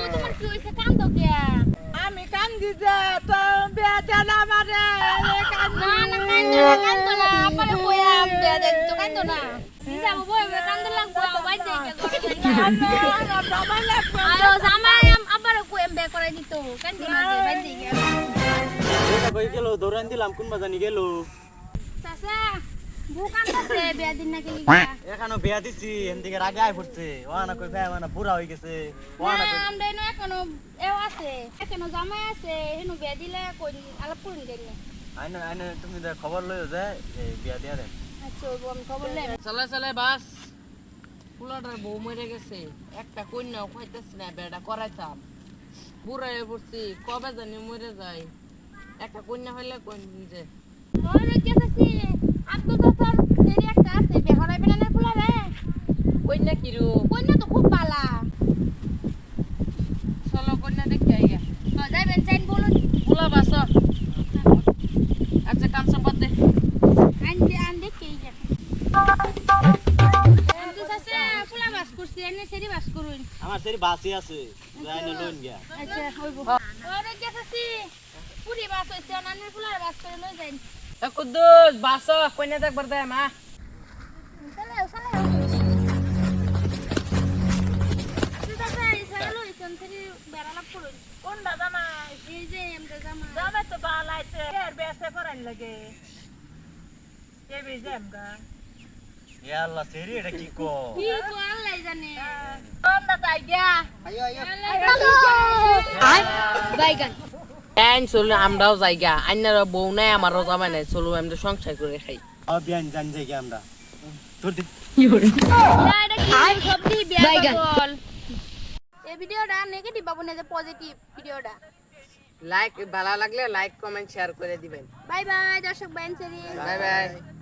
তোমার কি হইছে কান্দো কে আমি কান্দি যে তো বিয়া দেন আমারে না না কান্দো না আমারে কইয়াম বিয়া দে তো কান্দো না নিজে আমো বই কান্দো লাগবো বাইর যাই কে আরো জামাই আবার কইম বিয়া করাই দিত কান্দো না বাইর যাই কে এটা কই গেল দৌড়ান দিলাম কোন বাজানি গেল চাচা ভুকান আছে বিয়া দিন না কেলি এখানো বিয়া দিছি এদিকে রাগে আই পড়ছে ওয়ানা কই ভাই মানে বুড়া হই গেছে ওয়ানা কই আমরা এনো এখনো এও আছে এখনো জামাই আছে হেনু বিয়া দিলে কই আলাপ করুন গেলে আইনা আইনা তুমি দে খবর লইও যে এই বিয়া দিয়া দেন আচ্ছা ওই আমি খবর লে চলে চলে বাস পুলাটার বউ মরে গেছে একটা কন্যাও খাইতেছি না বেড়া করাইতাম বুড়াই পড়ছি কবে জানি মরে যায় একটা কন্যা হইলে কোন যে ওরে কেসি আপতো চাচার সেরি একটা আছে বেহরাই বেলানের ফুলা রে কন্যা কিরু কন্যা তো খুব পালা চলো কন্যা দেখতে আইগা যাইবেন চাইন বলুন পুলা বাস আচ্ছা কাম সম্পদ দে আন দেখে এই যান তো চাচা ফুলা বাস করছি এনে সেরি বাস করুন আমার সেরি বাসি আছে যাইনা লইন গিয়া আচ্ছা হইব ওরে কেসি পুরি বাস হইছে নানের ফুলার বাস করে লই যাইন কুদ্দুস বাস কন্যা দেখবার দে মা চলে চলে চাচা এই সাইলো ইসন সেরি বেড়ালাপ করুন কোন দাদা এই যে আমরা জামা জামাই তো বালাইছে এর বেসে পরান লাগে এ বিজেম গা ইয়া আল্লাহ সেরি এটা কি কো কি তো আল্লাহ জানে কোন দাদা গিয়া বাইগান আইন চলো আমরাও জায়গা আইনার বউ নাই আমারও জামাই নাই চলো আমরা সংসার করে খাই অবিয়ান জান যাই গিয়া আমরা তোর দি এটা কি সবজি বিয়া বল এই ভিডিওটা নেগেটিভ পাবো না যে পজিটিভ ভিডিওটা লাইক ভালো লাগলে লাইক কমেন্ট শেয়ার করে দিবেন বাই বাই দর্শক বাইন সেরি বাই বাই